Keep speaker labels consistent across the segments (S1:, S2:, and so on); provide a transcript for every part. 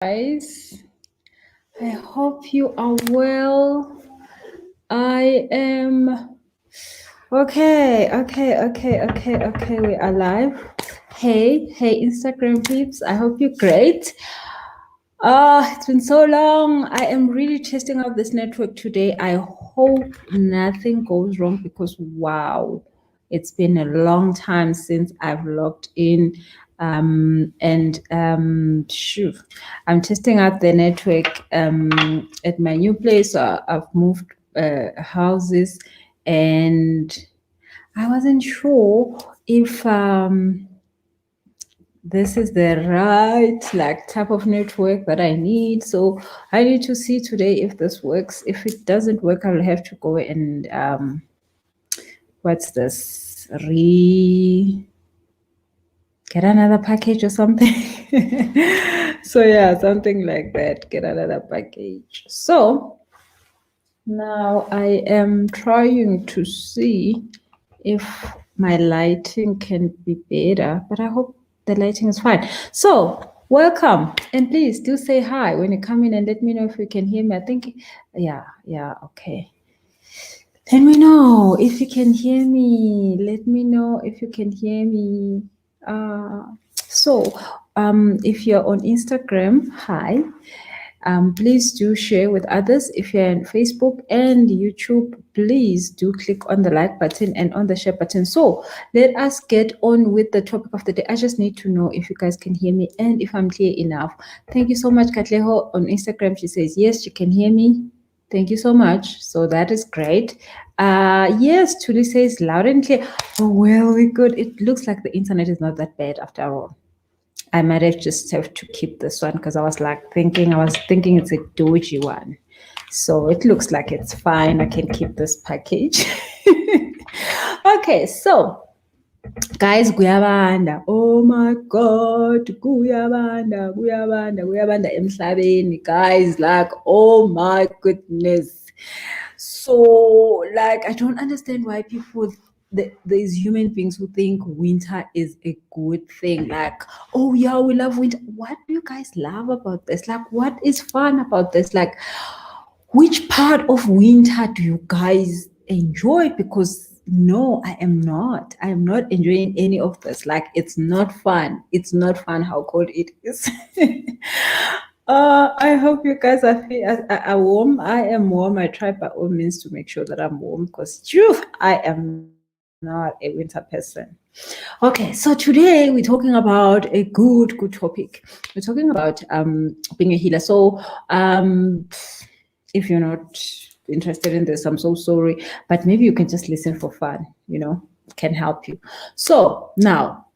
S1: Guys, I hope you are well. I am okay. We are live. Hey, Instagram peeps. I hope you're great. It's been so long. I am really testing out this network today. I hope nothing goes wrong because wow, it's been a long time since I've logged in. Shoo, I'm testing out the network at my new place. I've moved houses, and I wasn't sure if this is the right type of network that I need. So I need to see today if this works. If it doesn't work, I'll have to go and what's this? Get another package or something. So yeah, something like that. Get another package. So now I am trying to see if my lighting can be better, but I hope the lighting is fine. So welcome, and please do say hi when you come in and let me know if you can hear me. I think, yeah, okay. Let me know if you can hear me. Let me know if you can hear me. If you're on Instagram, hi. Please do share with others. If you're on Facebook and YouTube, please do click on the like button and on the share button. So let us get on with the topic of the day. I just need to know if you guys can hear me and if I'm clear enough. Thank you so much, Katleho on Instagram. She says, yes, she can hear me. Thank you so much. So that is great. Yes, Tuli says loud and clear. Oh, well, we're good. It looks like the internet is not that bad after all. I might have to keep this one because I was thinking it's a doji one. So it looks like it's fine. I can keep this package. Okay, so guys, kuyabanda. Oh my God, kuyabanda emhlabeni. Guys, oh my goodness. So I don't understand why people there's human beings who think winter is a good thing. Oh yeah, we love winter. What do you guys love about this? What is fun about this? Which part of winter do you guys enjoy? Because no, I am not enjoying any of this. It's not fun. It's not fun how cold it is. I hope you guys are warm. I am warm. I try by all means to make sure that I'm warm because I am not a winter person. Okay, so today we're talking about a good topic. We're talking about being a healer. So if you're not interested in this, I'm so sorry, but maybe you can just listen for fun, can help you. So now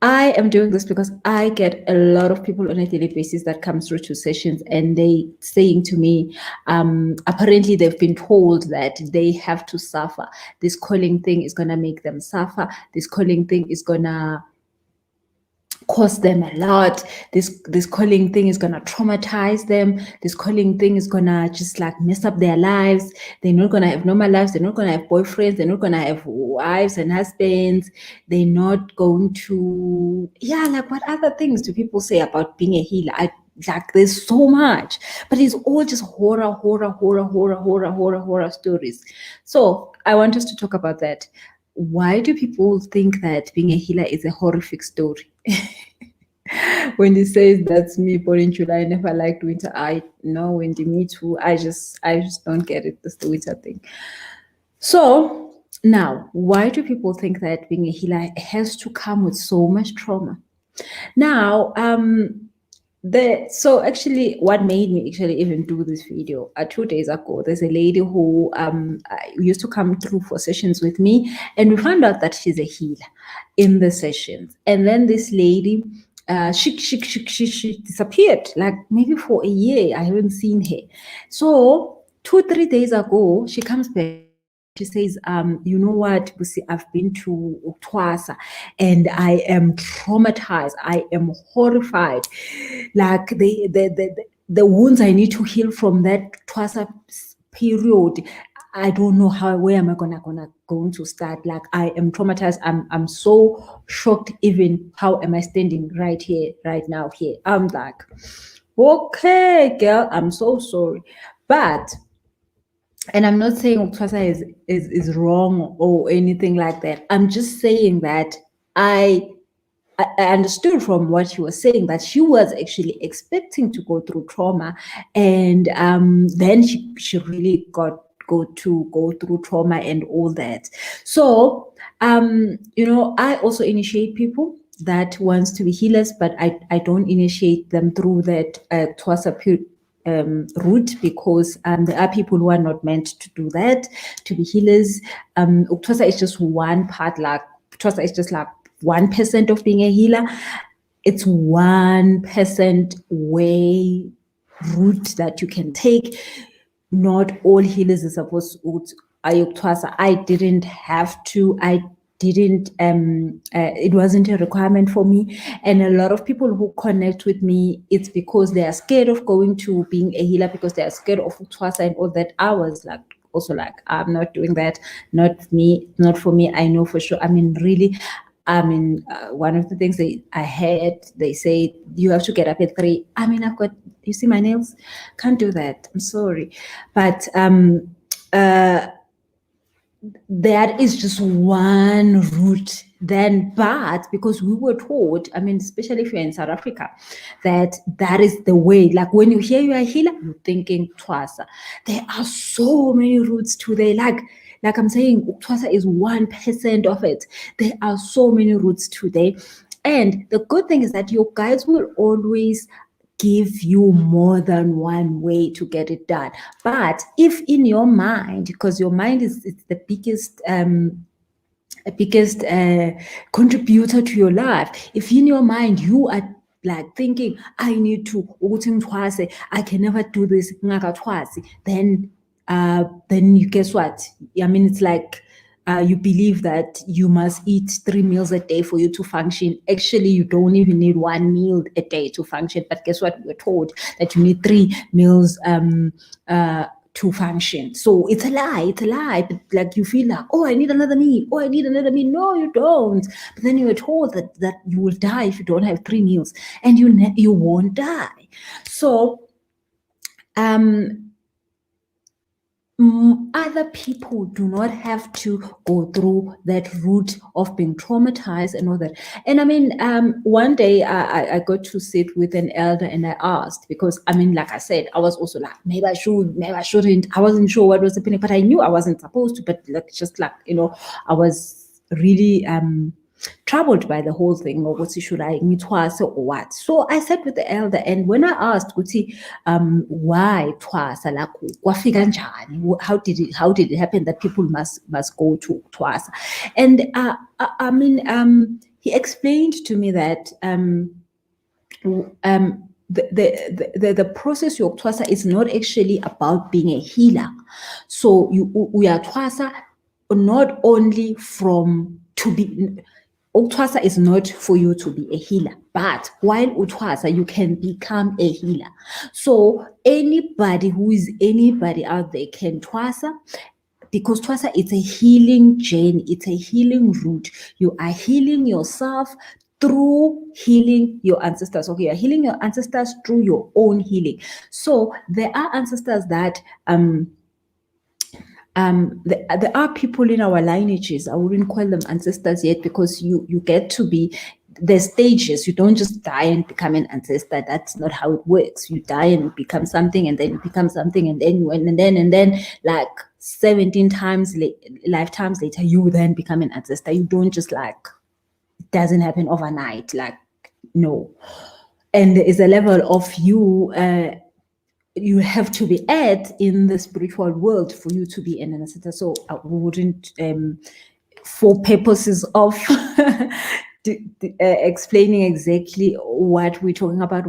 S1: I am doing this because I get a lot of people on a daily basis that come through to sessions and they saying to me, apparently they've been told that they have to suffer. This calling thing is going to make them suffer. This calling thing is going to cost them a lot. This calling thing is gonna traumatize them. This calling thing is gonna just mess up their lives. They're not gonna have normal lives. They're not gonna have boyfriends. They're not gonna have wives and husbands. They're not going to what other things do people say about being a healer? There's so much, but it's all just horror stories. So I want us to talk about that. Why do people think that being a healer is a horrific story? When he says that's me born in July, I never liked winter. I know, Wendy, me too. I just don't get it. That's the winter thing. So now, why do people think that being a healer has to come with so much trauma? Now, so actually what made me even do this video 2 days ago, there's a lady who used to come through for sessions with me, and we found out that she's a healer in the sessions. And then this lady, she disappeared, maybe for a year. I haven't seen her. So 2-3 days ago, she comes back. She says, you know what, Busi, I've been to Twasa and I am traumatized. I am horrified. The wounds I need to heal from that Twasa period, I don't know where am I going to start. I am traumatized. I'm so shocked. Even how am I standing right here, right now here? I'm Okay, girl, I'm so sorry. But, and I'm not saying Ukwasa is wrong or anything like that. I'm just saying that I I understood from what she was saying that she was actually expecting to go through trauma, and then she really go through trauma and all that. So I also initiate people that wants to be healers, but I don't initiate them through that route, because there are people who are not meant to do that, to be healers. Uktwasa is just one part, like Uktwasa is just like 1% of being a healer. It's 1% way route that you can take. Not all healers are supposed to ayuktwasa. I didn't have to. I didn't it wasn't a requirement for me, and a lot of people who connect with me, it's because they are scared of going to being a healer, because they are scared of twasa and all that. I was like, also like, I'm not doing that, not me, not for me. I know for sure. I mean, really, one of the things I heard, they say you have to get up at 3. I mean, I've got, you see my nails? Can't do that. I'm sorry. But that is just one route. Then, but because we were taught, I mean, especially if you're in South Africa, that is the way. Like when you hear you're a healer, you're thinking Twasa. There are so many routes to there. Like I'm saying, Twasa is 1% of it. There are so many routes today. And the good thing is that your guides will always give you more than one way to get it done. But if in your mind, because your mind is the biggest contributor to your life, if in your mind you are like thinking, I need to, I can never do this, then you guess what? I mean, it's like you believe that you must eat 3 meals a day for you to function. Actually, you don't even need 1 meal a day to function. But guess what? We're told that you need 3 meals to function. So it's a lie. But like you feel like, oh, I need another meal. Oh, I need another meal. No, you don't. But then you were told that you will die if you don't have 3 meals, and you won't die. So other people do not have to go through that route of being traumatized and all that. And I mean, one day I got to sit with an elder, and I asked, because I mean, like I said, I was also like, maybe I should, maybe I shouldn't. I wasn't sure what was happening, but I knew I wasn't supposed to. But like, just like, I was really troubled by the whole thing, or what should I meet twice or what. So I sat with the elder, and when I asked why twasa, like kwafika njani, how did it happen that people must go to twasa, and I mean, he explained to me that the process of twasa is not actually about being a healer. So we are twasa not only from to be. Utwasa is not for you to be a healer, but while Utwasa, you can become a healer. So anybody who is anybody out there can Twasa, because Twasa is a healing journey, it's a healing route. You are healing yourself through healing your ancestors. Okay, you're healing your ancestors through your own healing. So there are ancestors that there are people in our lineages. I wouldn't call them ancestors yet, because you get to be the stages. You don't just die and become an ancestor. That's not how it works. You die and become something, and then you become something, and then like 17 lifetimes later, you then become an ancestor. You don't just like, it doesn't happen overnight. Like, no. And there is a level of you have to be at in the spiritual world for you to be an ancestor. So I wouldn't, for purposes of explaining exactly what we're talking about,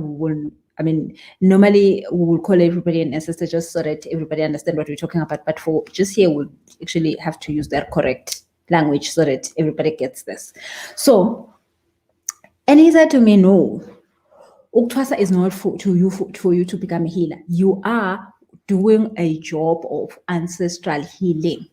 S1: normally we will call everybody an ancestor just so that everybody understands what we're talking about. But for just here, we'll actually have to use that correct language so that everybody gets this. So, and he said to me, no, Uktwasa is not for you to become a healer. You are doing a job of ancestral healing.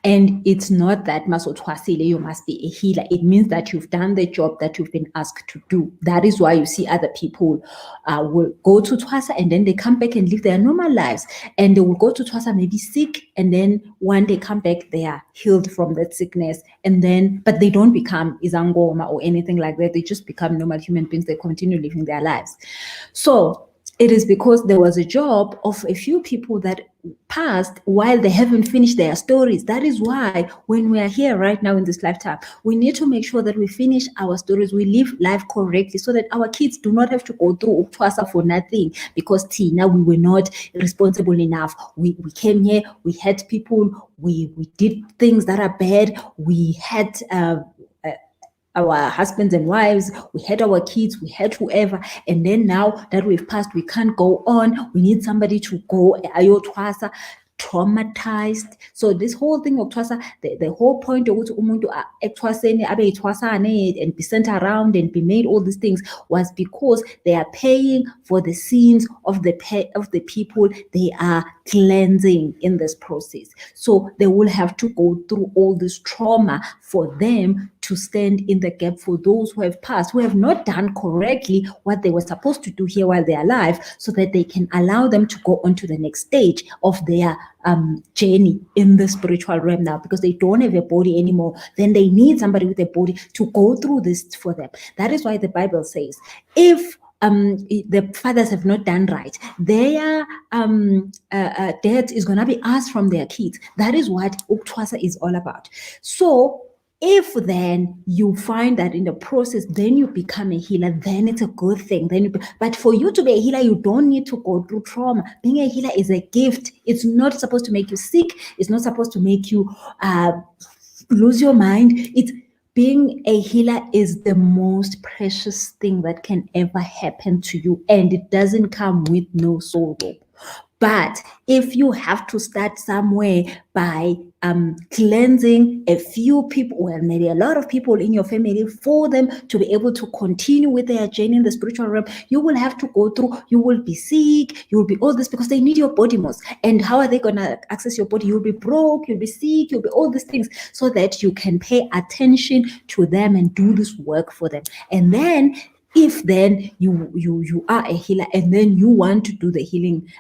S1: And it's not that masotwasile, you must be a healer. It means that you've done the job that you've been asked to do. That is why you see other people will go to Twasa and then they come back and live their normal lives. And they will go to Twasa maybe sick, and then when they come back, they are healed from that sickness. And then, but they don't become izangoma or anything like that. They just become normal human beings. They continue living their lives. So it is because there was a job of a few people that passed while they haven't finished their stories. That is why when we are here right now in this lifetime, we need to make sure that we finish our stories, we live life correctly, so that our kids do not have to go through Uktwasa for nothing, because Tina, we were not responsible enough. We came here, we had people, we did things that are bad, we had our husbands and wives, we had our kids, we had whoever, and then now that we've passed, we can't go on. We need somebody to go ayotwasa, traumatized. So this whole thing of twasa, the whole point of umuntu etwaseni abe itwasane and be sent around and be made all these things was because they are paying for the sins of the people they are cleansing in this process. So they will have to go through all this trauma for them to stand in the gap for those who have passed, who have not done correctly what they were supposed to do here while they're alive, so that they can allow them to go on to the next stage of their journey in the spiritual realm now, because they don't have a body anymore. Then they need somebody with a body to go through this for them. That is why the Bible says, if the fathers have not done right, their debt is going to be asked from their kids. That is what Uktwasa is all about. So if then you find that in the process, then you become a healer, then it's a good thing. But for you to be a healer, you don't need to go through trauma. Being a healer is a gift. It's not supposed to make you sick. It's not supposed to make you lose your mind. Being a healer is the most precious thing that can ever happen to you, and it doesn't come with no sorrow. But if you have to start somewhere by cleansing a few people, well, maybe a lot of people in your family, for them to be able to continue with their journey in the spiritual realm, you will have to go through, you will be sick, you will be all this, because they need your body most. And how are they going to access your body? You'll be broke, you'll be sick, you'll be all these things, so that you can pay attention to them and do this work for them. And then if then you are a healer and then you want to do the healing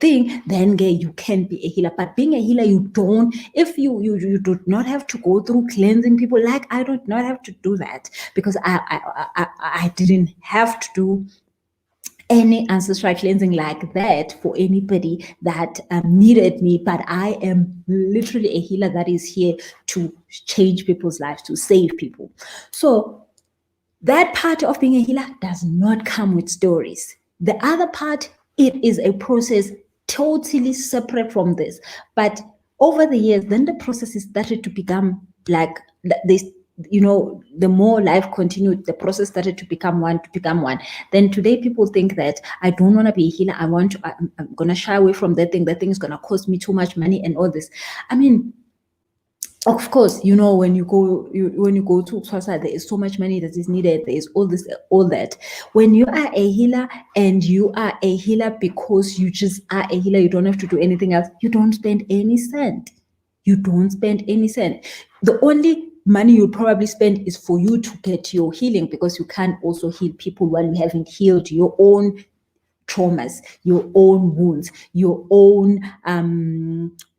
S1: thing, then you can be a healer. But being a healer, you don't, if you do not have to go through cleansing people. Like I don't not have to do that, because I didn't have to do any ancestral cleansing like that for anybody that needed me. But I am literally a healer that is here to change people's lives, to save people. So that part of being a healer does not come with stories. The other part, it is a process totally separate from this. But over the years, then the process started to become like this. The more life continued, the process started to become one. Then today, people think that I don't want to be a healer. I'm going to shy away from that thing. That thing is going to cost me too much money and all this. I mean, of course, when you go to Xhosa, there is so much money that is needed. There is all this, all that. When you are a healer and you are a healer because you just are a healer, you don't have to do anything else. You don't spend any cent. The only money you probably spend is for you to get your healing, because you can't also heal people while you haven't healed your own traumas, your own wounds, your own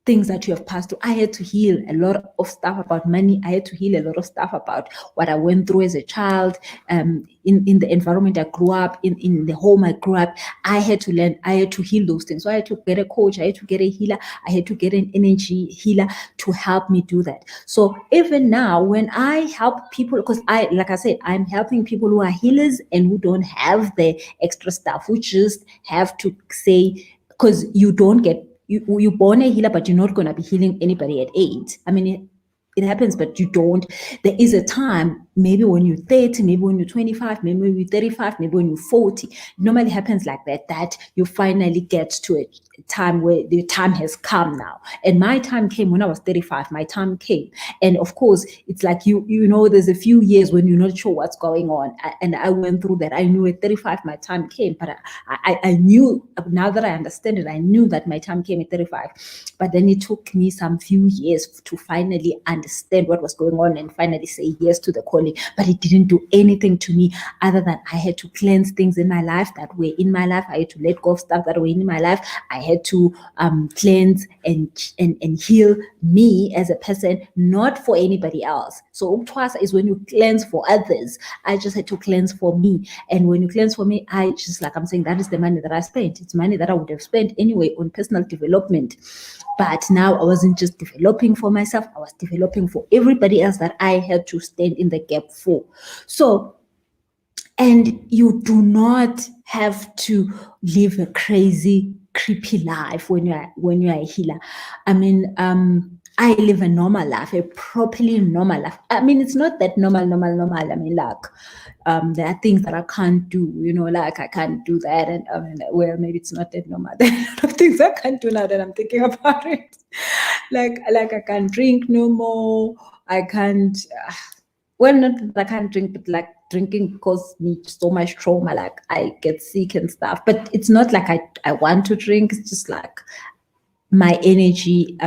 S1: things that you have passed through. I had to heal a lot of stuff about money. I had to heal a lot of stuff about what I went through as a child, in the environment I grew up, in the home I grew up. I had to learn, I had to heal those things. So I had to get a coach, I had to get a healer, I had to get an energy healer to help me do that. So even now, when I help people, because like I said, I'm helping people who are healers and who don't have the extra stuff, who just have to say, because you don't get, you're born a healer, but you're not going to be healing anybody at 8. I mean, it happens, but you don't. There is a time maybe when you're 30, maybe when you're 25, maybe when you're 35, maybe when you're 40. It normally happens like that you finally get to a time where the time has come now. And my time came when I was 35. My time came. And of course, it's like, you know, there's a few years when you're not sure what's going on. And I went through that. I knew at 35, my time came. But I knew, now that I understand it, I knew that my time came at 35. But then it took me some few years to finally understand what was going on and finally say yes to the calling. But it didn't do anything to me other than I had to cleanse things in my life that were in my life. I had to let go of stuff that were in my life. I had to cleanse and heal me as a person, not for anybody else. So Uktwasa is when you cleanse for others. I just had to cleanse for me. And when you cleanse for me, I just, like I'm saying, that is the money that I spent. It's money that I would have spent anyway on personal development. But now I wasn't just developing for myself, I was developing for everybody else that I had to stand in the gap for. So, and you do not have to live a crazy, creepy life when you're a healer. I mean, I live a normal life, a properly normal life. I mean, it's not that normal. I mean, like, there are things that I can't do, you know, like I can't do that. And well, maybe it's not that normal. There are a lot of things I can't do now that I'm thinking about it. like I can't drink no more. I can't, well, not that I can't drink, but like drinking causes me so much trauma. Like I get sick and stuff, but it's not like I want to drink. It's just like my energy,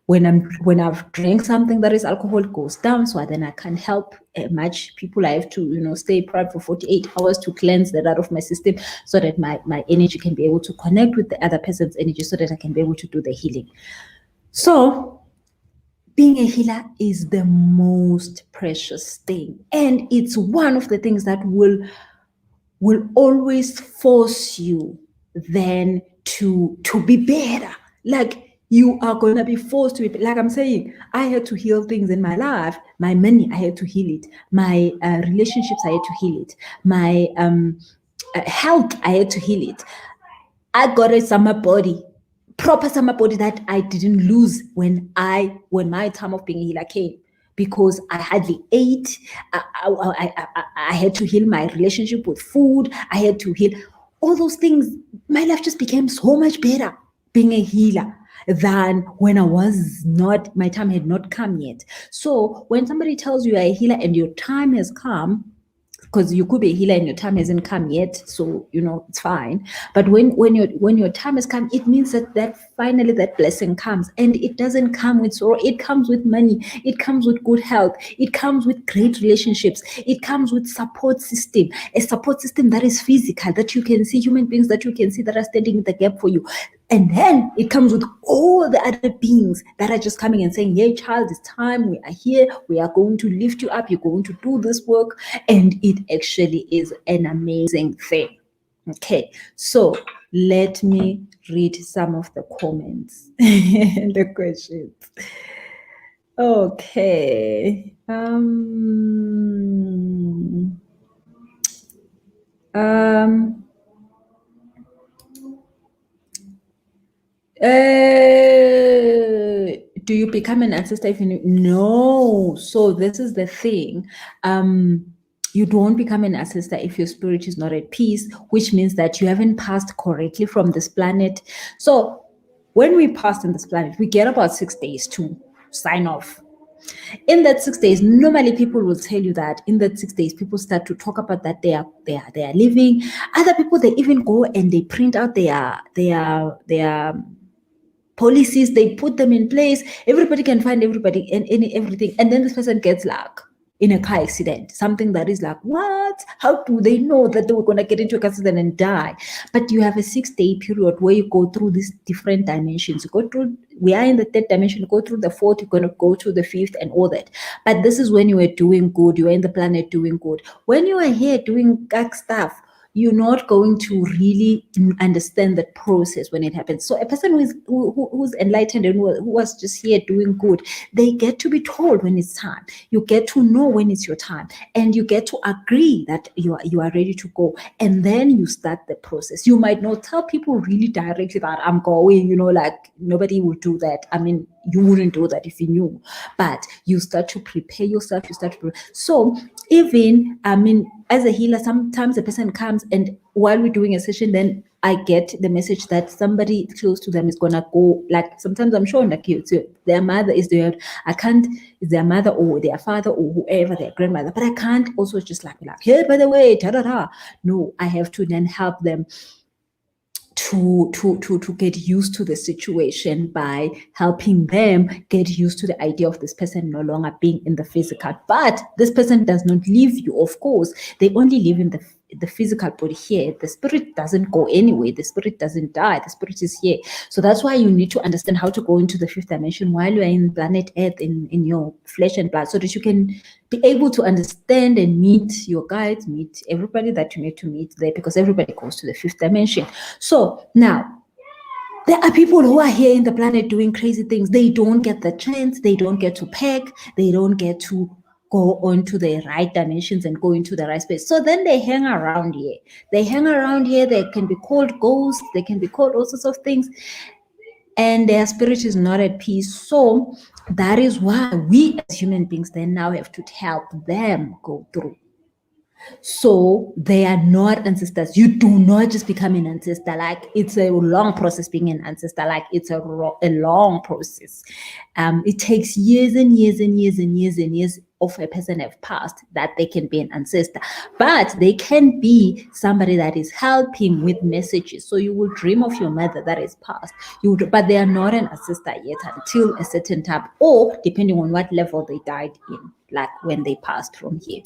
S1: when I've drank something that is alcohol, goes down. So then I can't help much people. I have to, you know, stay private for 48 hours to cleanse that out of my system so that my energy can be able to connect with the other person's energy so that I can be able to do the healing. So being a healer is the most precious thing. And it's one of the things that will always force you then to be better. Like, you are going to be forced to be, like I'm saying, I had to heal things in my life. My money, I had to heal it. My relationships, I had to heal it. My health, I had to heal it. I got a summer body, proper summer body that I didn't lose when my time of being a healer came, because I hardly ate. I had to heal my relationship with food. I had to heal all those things. My life just became so much better being a healer than when I was not, my time had not come yet. So when somebody tells you you're a healer and your time has come, because you could be a healer and your time hasn't come yet, so you know it's fine. But when your time has come, it means that finally that blessing comes, and it doesn't come with sorrow. It comes with money. It comes with good health. It comes with great relationships. It comes with support system, a support system that is physical, that you can see, human beings that you can see that are standing in the gap for you. And then it comes with all the other beings that are just coming and saying, "Hey, child, it's time. We are here. We are going to lift you up. You're going to do this work." And it actually is an amazing thing. Okay, so let me read some of the comments and the questions. Okay. Do you become an ancestor if you no? So this is the thing. You don't become an ancestor if your spirit is not at peace, which means that you haven't passed correctly from this planet. So when we pass on this planet, we get about 6 days to sign off. In that 6 days, normally people will tell you that in that 6 days, people start to talk about that they are living. Other people, they even go and they print out their policies, they put them in place. Everybody can find everybody and everything. And then this person gets like in a car accident, something that is like, what? How do they know that they were going to get into a car accident and die? But you have a 6-day period where you go through these different dimensions. You go through, we are in the 3rd dimension, you go through the 4th, you're going to go to the 5th and all that. But this is when you are doing good, you are in the planet doing good. When you are here doing gag stuff, you're not going to really understand the process when it happens. So a person who's enlightened and who was just here doing good, they get to be told when it's time. You get to know when it's your time, and you get to agree that you are ready to go, and then you start the process. You might not tell people really directly that I'm going, like nobody will do that. I mean, you wouldn't do that if you knew, but you start to prepare yourself. So even, I mean, as a healer, sometimes a person comes and while we're doing a session, then I get the message that somebody close to them is gonna go. Like sometimes I'm sure like their mother is there. I can't, it's their mother or their father or whoever, their grandmother, but I can't also just like, hey, by the way, no, I have to then help them to get used to the situation by helping them get used to the idea of this person no longer being in the physical. But this person does not leave you, of course. They only live in the physical body here. The spirit doesn't go anywhere. The spirit doesn't die. The spirit is here. So that's why you need to understand how to go into the fifth dimension while you are in planet Earth, in your flesh and blood, so that you can be able to understand and meet your guides, meet everybody that you need to meet there, because everybody goes to the fifth dimension. So now, there are people who are here in the planet doing crazy things. They don't get the chance. They don't get to peck. They don't get to go onto the right dimensions and go into the right space. So then they hang around here. They hang around here. They can be called ghosts. They can be called all sorts of things. And their spirit is not at peace. So that is why we as human beings then now have to help them go through. So they are not ancestors. You do not just become an ancestor. Like, it's a long process being an ancestor. Like, it's a long process. It takes years and years and years and years and years of a person have passed that they can be an ancestor. But they can be somebody that is helping with messages. So you will dream of your mother that is passed. But they are not an ancestor yet until a certain time, or depending on what level they died in, like when they passed from here.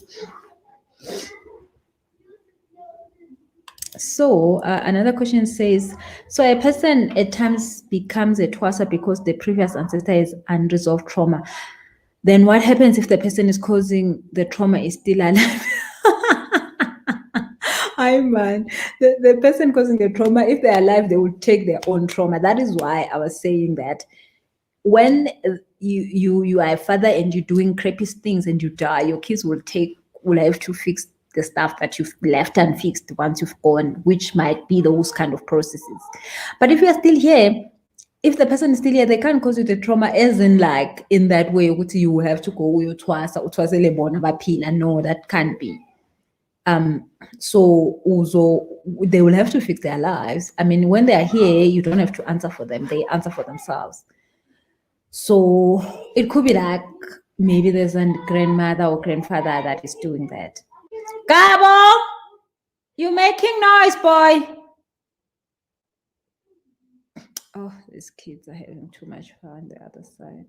S1: So another question says, so a person at times becomes a twasa because the previous ancestor is unresolved trauma. Then what happens if the person is causing the trauma is still alive? Hi man, the person causing the trauma, if they're alive, they will take their own trauma. That is why I was saying that when you are a father and you're doing crappy things and you die, your kids will have to fix the stuff that you've left unfixed once you've gone, which might be those kind of processes. But if you're still here, if the person is still here, they can't cause you the trauma as in like in that way, which you have to go twice. No, that can't be. So also they will have to fix their lives. I mean, when they are here, you don't have to answer for them, they answer for themselves. So it could be like maybe there's a grandmother or grandfather that is doing that. Gabo, you making noise, boy. Oh, these kids are having too much fun on the other side.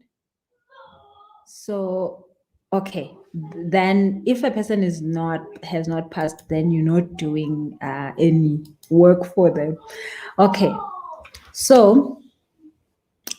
S1: So, okay, then if a person has not passed, then you're not doing any work for them. Okay, so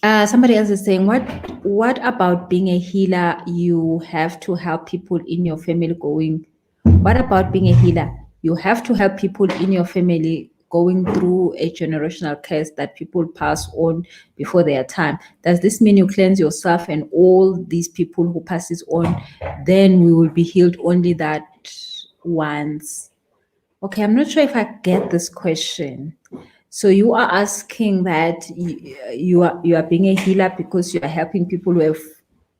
S1: somebody else is saying, what about being a healer? You have to help people in your family going. What about being a healer? You have to help people in your family going through a generational curse that people pass on before their time. Does this mean you cleanse yourself and all these people who passes on, then we will be healed only that once? Okay, I'm not sure if I get this question. So you are asking that you are being a healer because you are helping people who have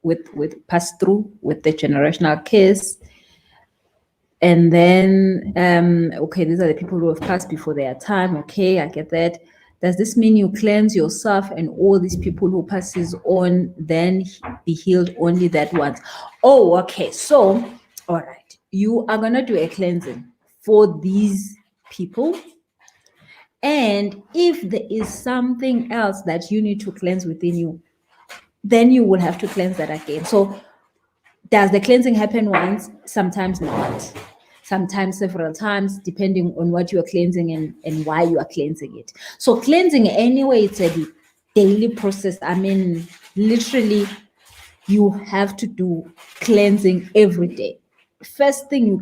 S1: with pass through with the generational curse. And then, okay, these are the people who have passed before their time. Okay, I get that. Does this mean you cleanse yourself and all these people who passes on then be healed only that once? Oh, okay. So, all right. You are going to do a cleansing for these people. And if there is something else that you need to cleanse within you, then you will have to cleanse that again. So does the cleansing happen once? Sometimes not. Sometimes several times, depending on what you are cleansing and why you are cleansing it. So cleansing anyway, it's a daily process. I mean, literally, you have to do cleansing every day. First thing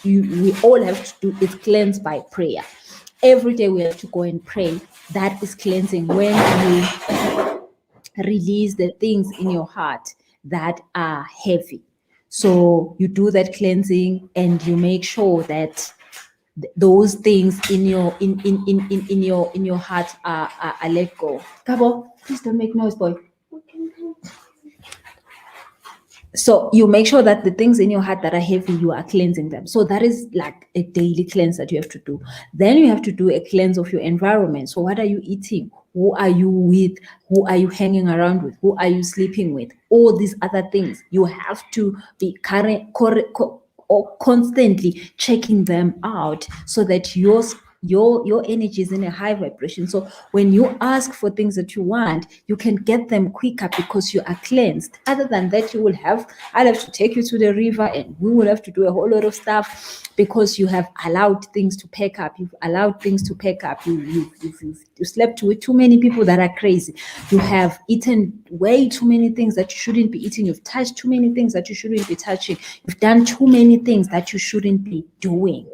S1: we all have to do is cleanse by prayer. Every day we have to go and pray. That is cleansing, when you release the things in your heart that are heavy. So you do that cleansing and you make sure that those things in your heart are let go. Gabo, please don't make noise, boy. So you make sure that the things in your heart that are heavy, you are cleansing them. So that is like a daily cleanse that you have to do. Then you have to do a cleanse of your environment. So what are you eating? Who are you with? Who are you hanging around with? Who are you sleeping with? All these other things. You have to be or constantly checking them out so that your energy is in a high vibration. So when you ask for things that you want, you can get them quicker because you are cleansed. Other than that, I'll have to take you to the river and we will have to do a whole lot of stuff because you have allowed things to pack up. You've allowed things to pack up. You slept with too many people that are crazy. You have eaten way too many things that you shouldn't be eating. You've touched too many things that you shouldn't be touching. You've done too many things that you shouldn't be doing.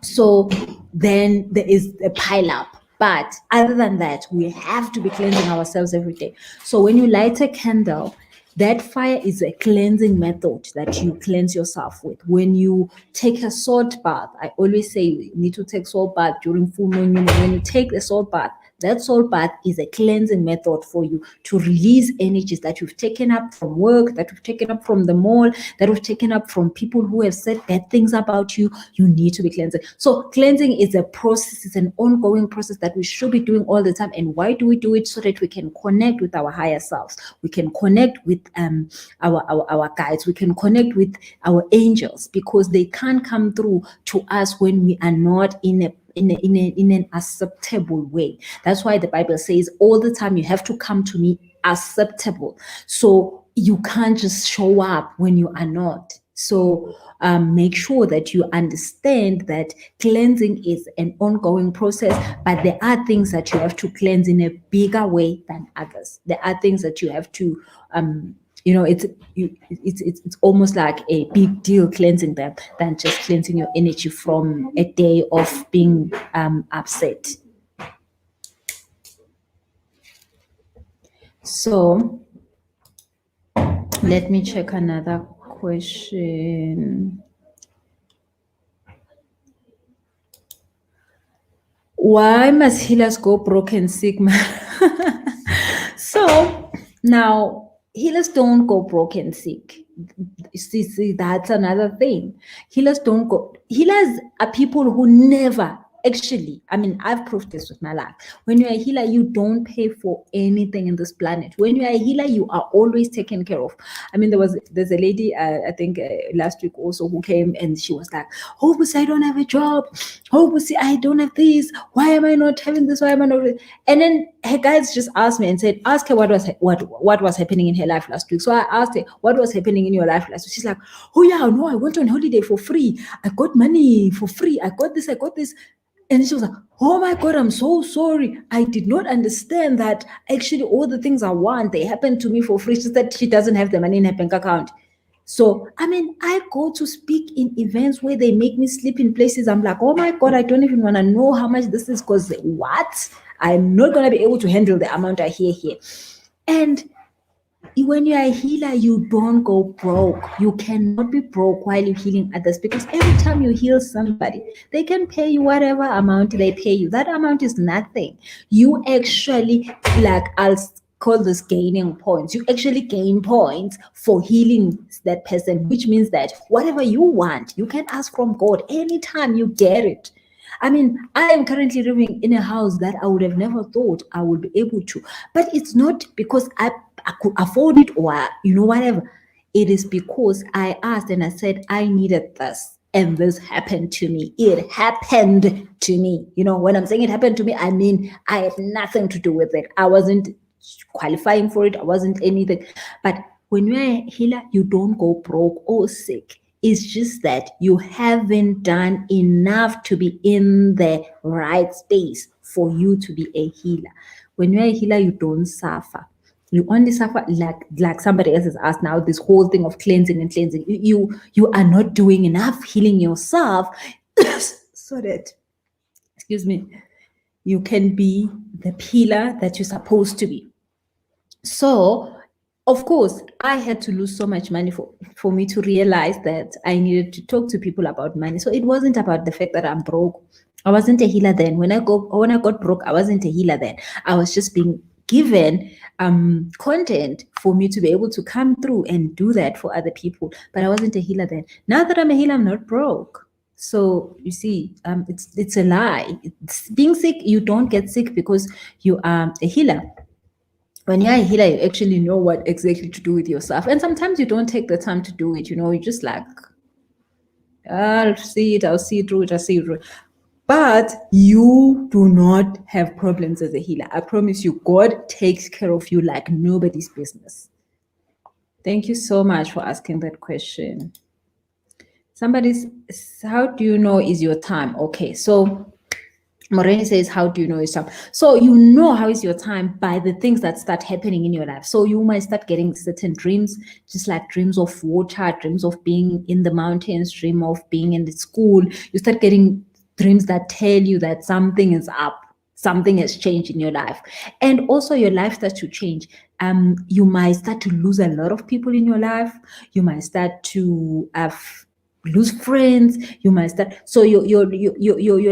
S1: So then there is a pile up. But other than that, we have to be cleansing ourselves every day. So when you light a candle, that fire is a cleansing method that you cleanse yourself with. When you take a salt bath, I always say you need to take salt bath during full moon. When you take a salt bath, that salt bath is a cleansing method for you to release energies that you've taken up from work, that you've taken up from the mall, that you've taken up from people who have said bad things about you. You need to be cleansing. So cleansing is a process, it's an ongoing process that we should be doing all the time. And why do we do it? So that we can connect with our higher selves. We can connect with our guides. We can connect with our angels because they can't come through to us when we are not in an acceptable way. That's why the Bible says all the time you have to come to me acceptable. So you can't just show up when you are not. So make sure that you understand that cleansing is an ongoing process, but there are things that you have to cleanse in a bigger way than others. There are things that you have to it's almost like a big deal cleansing them than just cleansing your energy from a day of being upset. So let me check another question. Why must healers go broke and sick? So now healers don't go broke and sick. See, that's another thing. Healers are people who never actually, I mean, I've proved this with my life. When you're a healer, you don't pay for anything in this planet. When you're a healer, you are always taken care of. I mean, there's a lady, I think last week also, who came and she was like, oh, Busi, I don't have a job. Oh, Busi, I don't have this. Why am I not having this? Why am I not? And then her guys just asked me and said, ask her what was happening in her life last week. So I asked her, what was happening in your life last week? She's like, oh yeah, no, I went on holiday for free. I got money for free. I got this. And she was like, oh my God, I'm so sorry. I did not understand that actually all the things I want, they happen to me for free. She said she doesn't have the money in her bank account. So, I mean, I go to speak in events where they make me sleep in places. I'm like, oh my God, I don't even want to know how much this is because what? I'm not going to be able to handle the amount I hear here. And when you're a healer, you don't go broke. You cannot be broke while you're healing others because every time you heal somebody, they can pay you whatever amount they pay you. That amount is nothing. You actually, I'll call this gaining points. You actually gain points for healing that person, which means that whatever you want, you can ask from God anytime you get it. I mean, I am currently living in a house that I would have never thought I would be able to. But it's not because I could afford it or, whatever. It is because I asked and I said, I needed this. And this happened to me. It happened to me. When I'm saying it happened to me, I mean, I have nothing to do with it. I wasn't qualifying for it. I wasn't anything. But when you're a healer, you don't go broke or sick. It's just that you haven't done enough to be in the right space for you to be a healer. When you're a healer, you don't suffer. You only suffer like somebody else has asked now, this whole thing of cleansing and cleansing. You are not doing enough healing yourself so that, excuse me, you can be the healer that you're supposed to be. So, of course, I had to lose so much money for me to realize that I needed to talk to people about money. So it wasn't about the fact that I'm broke. I wasn't a healer then. When I got broke, I wasn't a healer then. I was just being given content for me to be able to come through and do that for other people. But I wasn't a healer then. Now that I'm a healer, I'm not broke. So you see, it's a lie. It's being sick, you don't get sick because you are a healer. When you're a healer, you actually know what exactly to do with yourself. And sometimes you don't take the time to do it. You just like, I'll see it through it, I'll see it through it. But you do not have problems as a healer. I promise you, God takes care of you like nobody's business. Thank you so much for asking that question. Somebody's, how do you know is your time? Okay, so Moreni says, how do you know it's time? So you know how is your time by the things that start happening in your life. So you might start getting certain dreams, just like dreams of water, dreams of being in the mountains, dream of being in the school. You start getting dreams that tell you that something is up, something has changed in your life. And also your life starts to change. You might start to lose a lot of people in your life. You might start to lose friends. You might start, so your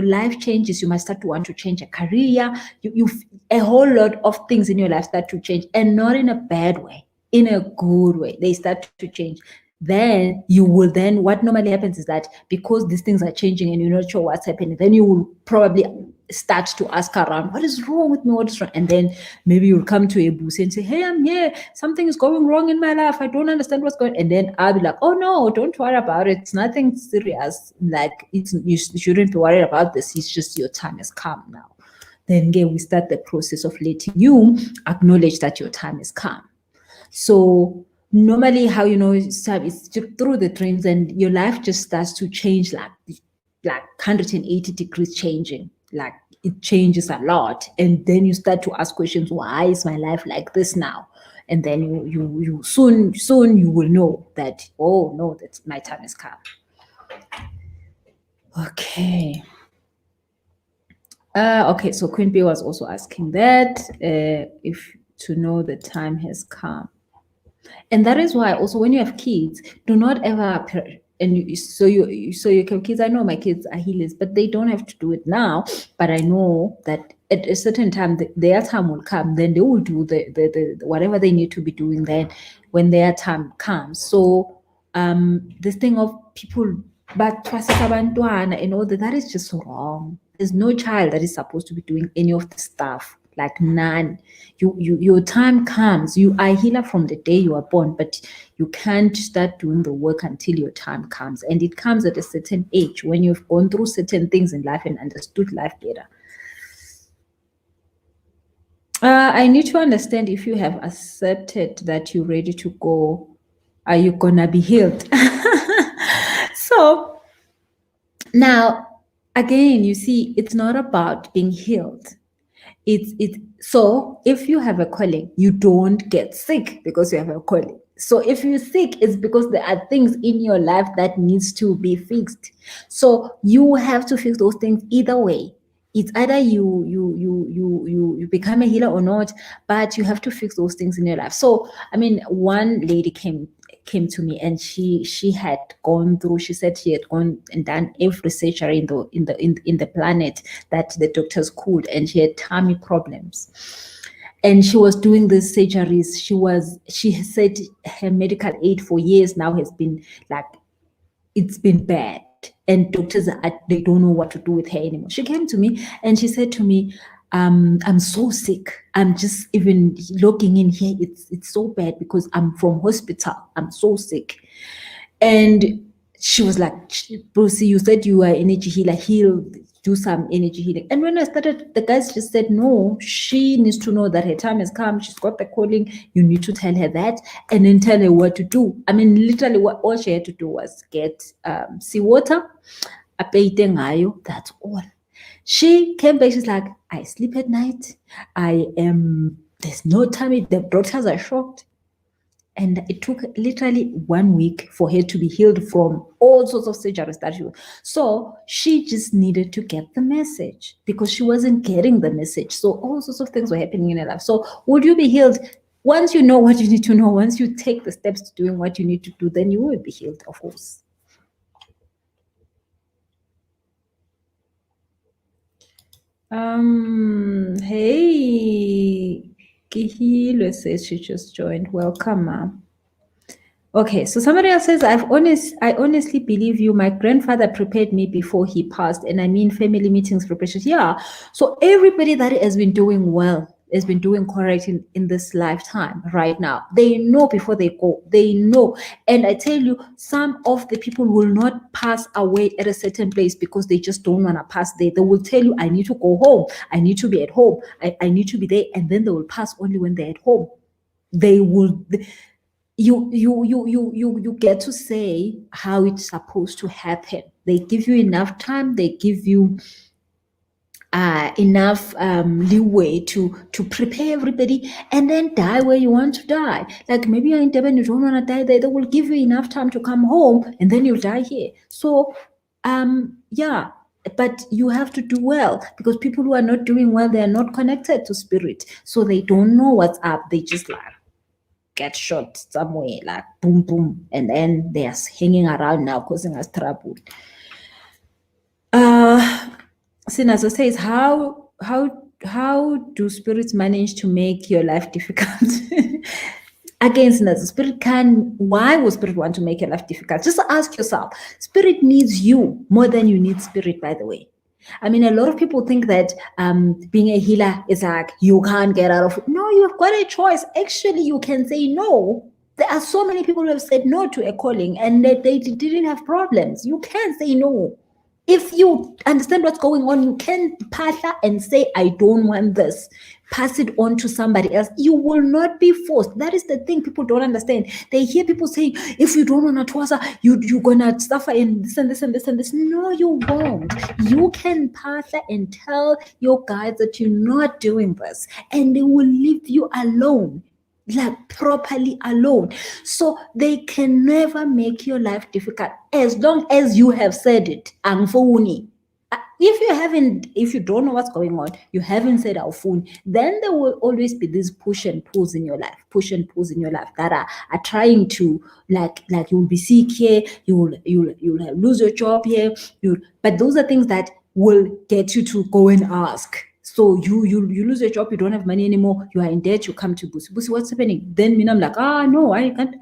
S1: life changes. You might start to want to change a career. You a whole lot of things in your life start to change, and not in a bad way, in a good way. They start to change. Then what normally happens is that because these things are changing and you're not sure what's happening, then you will probably start to ask around, what is wrong with me, what's wrong? And then maybe you'll come to a booth and say, hey, I'm here, something is going wrong in my life, I don't understand what's going on. And then I'll be like, oh no, don't worry about it, it's nothing serious, like you shouldn't be worried about this, it's just your time has come now. Then again, we start the process of letting you acknowledge that your time has come. So normally how you know it's time is through the dreams, and your life just starts to change like 180 degrees changing, like it changes a lot. And then you start to ask questions, why is my life like this now? And then you soon you will know that, oh no, that my time has come. Okay. Okay, so Queen Bee was also asking that if to know the time has come. And that is why also when you have kids, do not ever so you have kids. I know my kids are healers, but they don't have to do it now. But I know that at a certain time, their time will come. Then they will do the whatever they need to be doing. Then when their time comes. So this thing of people, but and all that is just wrong. There's no child that is supposed to be doing any of the stuff. Like none. Your time comes. You are a healer from the day you are born, but you can't start doing the work until your time comes. And it comes at a certain age when you've gone through certain things in life and understood life better. I need to understand if you have accepted that you're ready to go, are you gonna be healed? So now, again, you see, it's not about being healed. So if you have a calling, you don't get sick because you have a calling. So if you're sick, it's because there are things in your life that needs to be fixed. So you have to fix those things either way. It's either you become a healer or not, but you have to fix those things in your life. So I mean, one lady came to me, and she had gone through, she said she had gone and done every surgery in the planet that the doctors could, and she had tummy problems, and she was doing these surgeries. She said her medical aid for years now has been like, it's been bad, and doctors they don't know what to do with her anymore. She came to me and she said to me, I'm so sick. I'm just even logging in here. It's so bad because I'm from hospital. I'm so sick. And she was like, Brucey, you said you are energy healer, do some energy healing. And when I started, the guys just said, no, she needs to know that her time has come. She's got the calling. You need to tell her that, and then tell her what to do. I mean, literally, all she had to do was get seawater, that's all. She came back, she's like, I sleep at night. There's no tummy. The doctors are shocked. And it took literally 1 week for her to be healed from all sorts of surgeries that she was. So she just needed to get the message because she wasn't getting the message. So all sorts of things were happening in her life. So would you be healed? Once you know what you need to know, once you take the steps to doing what you need to do, then you will be healed, of course. Hey, Kihilwe says she just joined. Welcome, ma'am. Okay, so somebody else says, I honestly believe you. My grandfather prepared me before he passed, and I mean family meetings preparation. Yeah. So everybody that has been doing well, has been doing correct in this lifetime right now. They know before they go. They know. And I tell you, some of the people will not pass away at a certain place because they just don't want to pass there. They will tell you, I need to go home. I need to be at home. I need to be there. And then they will pass only when they're at home. They will you get to say how it's supposed to happen. They give you enough time, they give you enough leeway to prepare everybody, and then die where you want to die. Like maybe you're in Durban, you don't want to die there, they will give you enough time to come home, and then you'll die here. So yeah, but you have to do well, because people who are not doing well, they are not connected to spirit, so they don't know what's up. They just like get shot somewhere, like boom, boom, and then they're hanging around now, causing us trouble. Sinazo says, how do spirits manage to make your life difficult? Again, Sinazo, why would spirit want to make your life difficult? Just ask yourself. Spirit needs you more than you need spirit, by the way. I mean, a lot of people think that being a healer is like, you can't get out of it. No, you have got a choice. Actually, you can say no. There are so many people who have said no to a calling and they didn't have problems. You can say no. If you understand what's going on, you can pass and say, I don't want this. Pass it on to somebody else. You will not be forced. That is the thing people don't understand. They hear people saying, if you don't want to twasa, you're going to suffer in this and this and this and this. No, you won't. You can pass and tell your guides that you're not doing this, and they will leave you alone. Like properly alone. So they can never make your life difficult as long as you have said it. Angfuni. If you don't know what's going on, you haven't said Aufuni, then there will always be these push and pulls in your life that are trying to like you'll be sick here, you'll lose your job here, but those are things that will get you to go and ask. So you lose your job, you don't have money anymore, you are in debt, you come to Busi. Busi, what's happening? Then I'm like, no, I can't.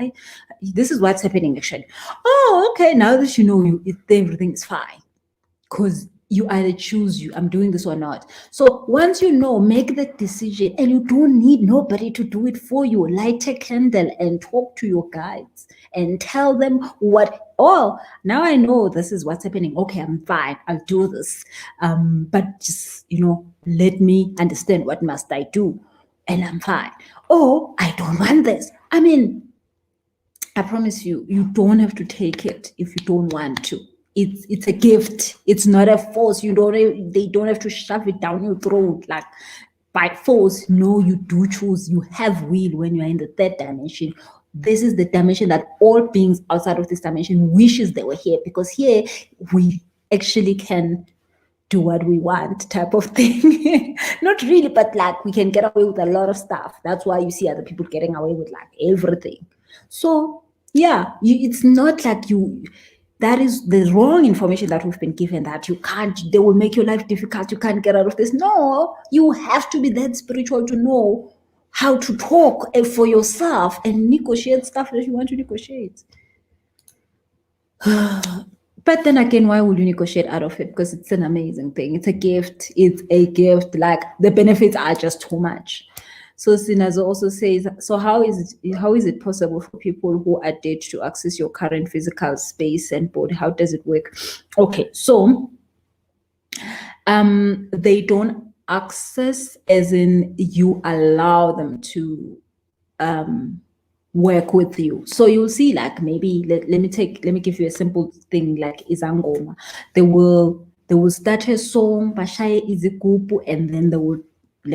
S1: This is what's happening actually. Oh, okay, now that you know everything is fine. Because you either choose I'm doing this or not. So once you know, make that decision, and you don't need nobody to do it for you. Light a candle and talk to your guides and tell them now I know this is what's happening. Okay, I'm fine. I'll do this. But just, let me understand what must I do, and I'm fine. Or I don't want this. I mean, I promise you, you don't have to take it if you don't want to. It's a gift. It's not a force. They don't have to shove it down your throat like by force. No, you do choose. You have will when you're in the third dimension. This is the dimension that all beings outside of this dimension wishes they were here, because here we actually can do what we want, type of thing. Not really, but like we can get away with a lot of stuff. That's why you see other people getting away with like everything. So yeah, it's not like that is the wrong information that we've been given, that they will make your life difficult, you can't get out of this. No, you have to be that spiritual to know how to talk for yourself and negotiate stuff that you want to negotiate. But then again, why would you negotiate out of it? Because it's an amazing thing. It's a gift. Like the benefits are just too much. So Sinazo also says, so how is it possible for people who are dead to access your current physical space and body? How does it work? Okay, so they don't access as in you allow them to work with you. So you'll see, like, maybe let me give you a simple thing like Izangoma. They will start a song, bashaye izigubu, and then they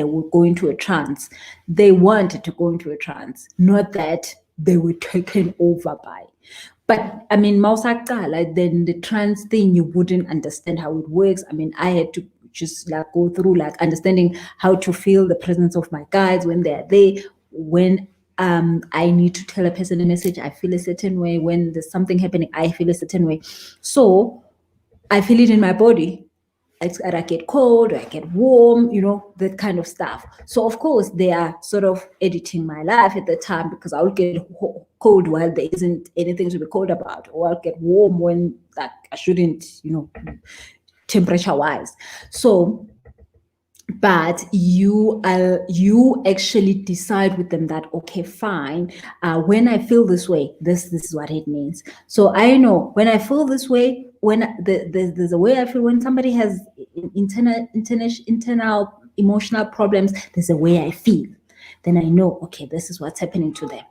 S1: will go into a trance. They wanted to go into a trance, not that they were taken over by. But I mean, Mausakala, then the trance thing, you wouldn't understand how it works. I mean, I had to just like go through like understanding how to feel the presence of my guides when they're there. When I need to tell a person a message, I feel a certain way. When there's something happening, I feel a certain way. So I feel it in my body. either I get cold or I get warm, that kind of stuff. So of course they are sort of editing my life at the time, because I'll get cold while there isn't anything to be cold about, or I'll get warm when like I shouldn't, temperature wise. So but you actually decide with them that, okay, fine, when I feel this way, this is what it means. So I know when I feel this way, when there's a way I feel when somebody has internal emotional problems, there's a way I feel. Then I know, okay, this is what's happening to them.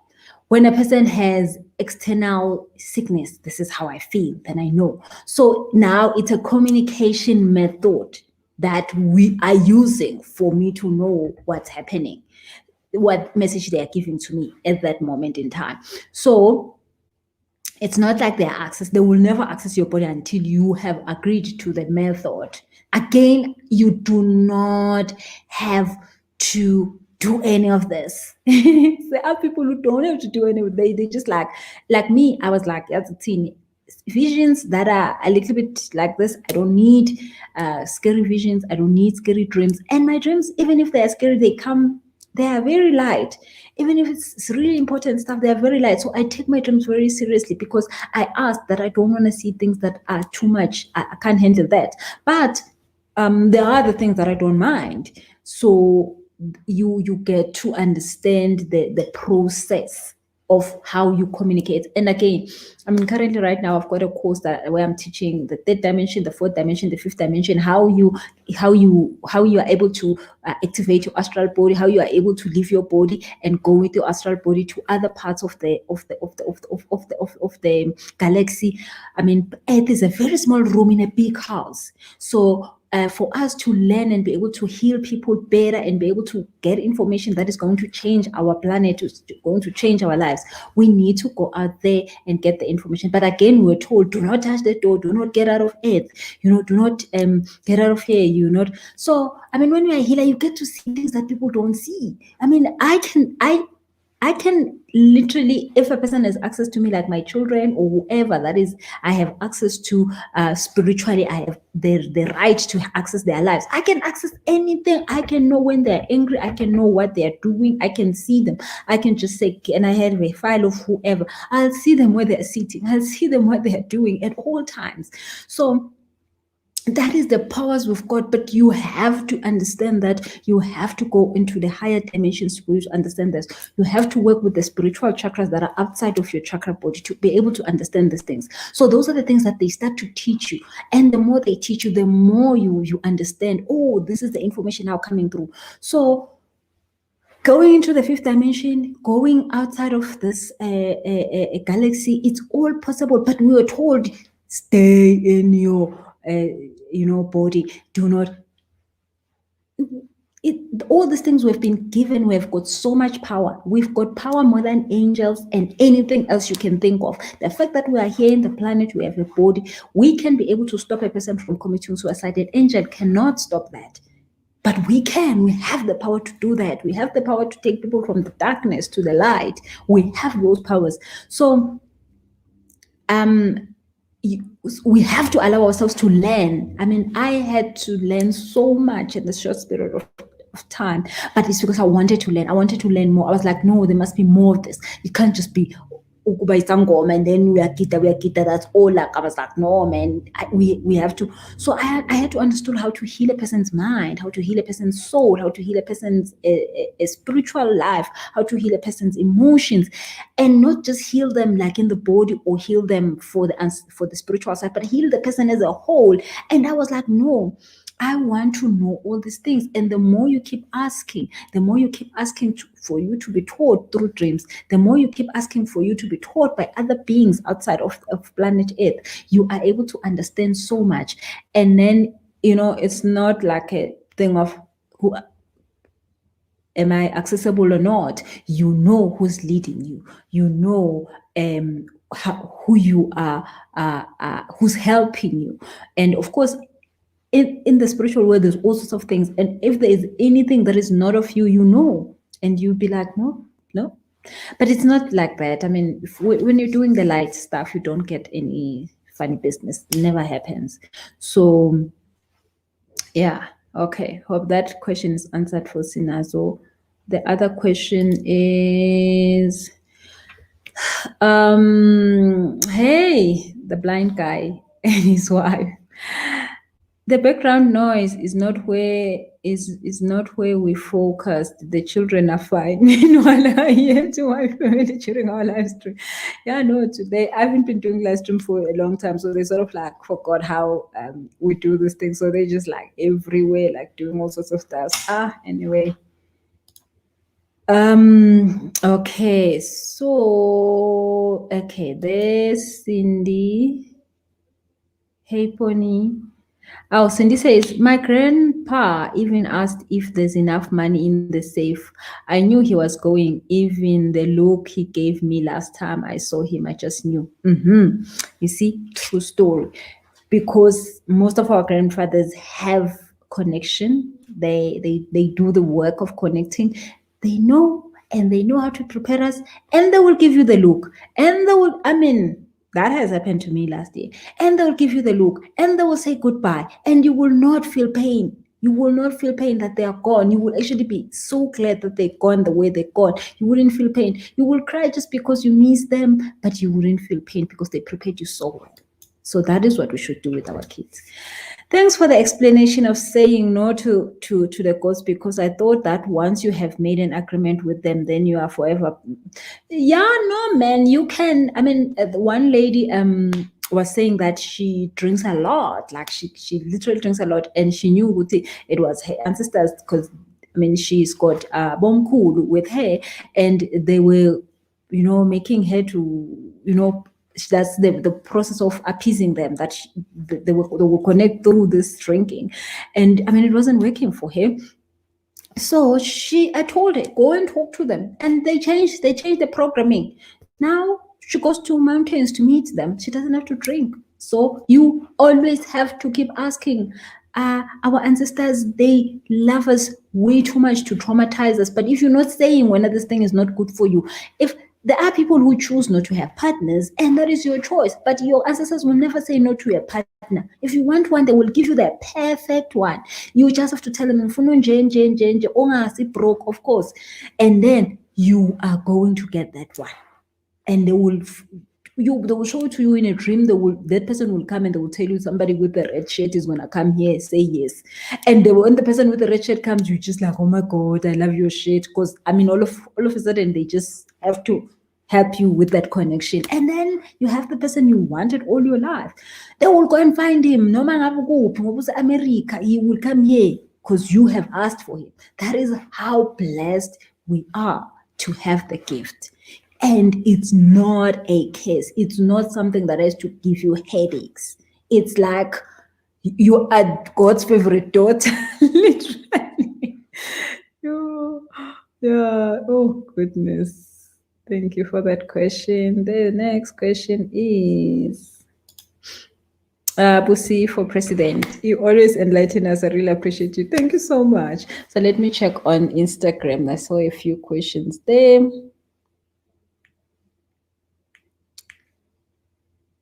S1: When a person has external sickness, this is how I feel, then I know. So now it's a communication method that we are using for me to know what's happening, what message they are giving to me at that moment in time. So it's not like they will never access your body until you have agreed to the method. Again, you do not have to do any of this. There are people who don't have to do any of it. They just like me, I was like, as a teen, visions that are a little bit like this, I don't need scary visions, I don't need scary dreams. And my dreams, even if they are scary, they are very light. Even if it's really important stuff, they are very light. So I take my dreams very seriously, because I ask that I don't want to see things that are too much. I can't handle that. But there are other things that I don't mind. So you get to understand the process of how you communicate. And again, currently right now I've got a course where I'm teaching the third dimension, the fourth dimension, the fifth dimension, how you are able to activate your astral body, how you are able to leave your body and go with your astral body to other parts of the galaxy. Earth is a very small room in a big house. So for us to learn and be able to heal people better and be able to get information that is going to change our planet, going to change our lives, we need to go out there and get the information. But again, we're told, do not touch the door, do not get out of Earth, do not get out of here, So, when you're a healer, you get to see things that people don't see. I can literally, if a person has access to me, like my children or whoever that is, I have access to spiritually, I have the right to access their lives. I can access anything. I can know when they're angry. I can know what they're doing. I can see them. I can just say, and I have a file of whoever. I'll see them where they're sitting. I'll see them what they're doing at all times. So that is the powers we've got, but you have to understand that you have to go into the higher dimensions to be able to understand this. You have to work with the spiritual chakras that are outside of your chakra body to be able to understand these things. So those are the things that they start to teach you. And the more they teach you, the more you understand, oh, this is the information now coming through. So going into the fifth dimension, going outside of this galaxy, it's all possible, but we were told, stay in your body. Do not. All these things we've been given, we've got so much power. We've got power more than angels and anything else you can think of. The fact that we are here in the planet, we have a body, we can be able to stop a person from committing suicide. An angel cannot stop that. But we have the power to do that. We have the power to take people from the darkness to the light. We have those powers. So, we have to allow ourselves to learn. I had to learn so much in this short period of time, but it's because I wanted to learn. I wanted to learn more. I was like, no, there must be more of this. It can't just be and then we are kita, that's all. Like, I was like, no, man, we have to. So I had to understand how to heal a person's mind, how to heal a person's soul, how to heal a person's spiritual life, how to heal a person's emotions, and not just heal them like in the body or heal them for the spiritual side, but heal the person as a whole. And I was like, no, I want to know all these things. And the more you keep asking, for you to be taught through dreams, the more you keep asking for you to be taught by other beings outside of planet Earth, you are able to understand so much. And then, it's not like a thing of who am I accessible or not. You know who's leading you. You know who you are, who's helping you. And of course, in the spiritual world, there's all sorts of things. And if there is anything that is not of you, and you'll be like, no. But it's not like that. When you're doing the light stuff, you don't get any funny business. It never happens. So Yeah. Okay. Hope that question is answered for Sinazo. The other question is, hey, the blind guy and his wife. The background noise is not where we focused. The children are fine. Meanwhile, I have to my family during our live stream. Yeah, no, today I haven't been doing live stream for a long time, so they sort of like forgot how we do this thing. So they just like everywhere, like doing all sorts of stuff. Anyway. Okay, so there's Cindy. Hey Pony. Oh, Cindy says, my grandpa even asked if there's enough money in the safe. I knew he was going, even the look he gave me last time I saw him, I just knew. You see, true story. Because most of our grandfathers have connection. They do the work of connecting. They know, and they know how to prepare us, and they will give you the look. And they will, that has happened to me last year. And they'll give you the look, and they will say goodbye, and you will not feel pain. You will not feel pain that they are gone. You will actually be so glad that they're gone the way they're gone. You wouldn't feel pain. You will cry just because you miss them, but you wouldn't feel pain because they prepared you so well. So that is what we should do with our kids. Thanks for the explanation of saying no to the ghosts, because I thought that once you have made an agreement with them, then you are forever. Yeah, no, man, you can. The one lady was saying that she drinks a lot, like she literally drinks a lot, and she knew it was her ancestors, because she's got bomkulu with her, and they were, making her to, that's the process of appeasing them, that they will connect through this drinking. And it wasn't working for her. So I told her, go and talk to them, and they changed the programming. Now she goes to mountains to meet them. She doesn't have to drink. So you always have to keep asking. Our ancestors, they love us way too much to traumatize us. But if you're not saying when this thing is not good for you, if there are people who choose not to have partners, and that is your choice. But your ancestors will never say no to a partner. If you want one, they will give you the perfect one. You just have to tell them, broke, of course. And then you are going to get that one. And they will show it to you in a dream. That person will come and they will tell you somebody with the red shirt is gonna come here, say yes. And when the person with the red shirt comes, you just like, oh my god, I love your shirt. Because all of a sudden they just have to help you with that connection. And then you have the person you wanted all your life. They will go and find him. No man America, he will come here because you have asked for him. That is how blessed we are to have the gift. And it's not a case. It's not something that has to give you headaches. It's like you are God's favorite daughter, literally. Yeah. Oh, goodness. Thank you for that question. The next question is Busi for president. You always enlighten us. I really appreciate you. Thank you so much. So let me check on Instagram. I saw a few questions there.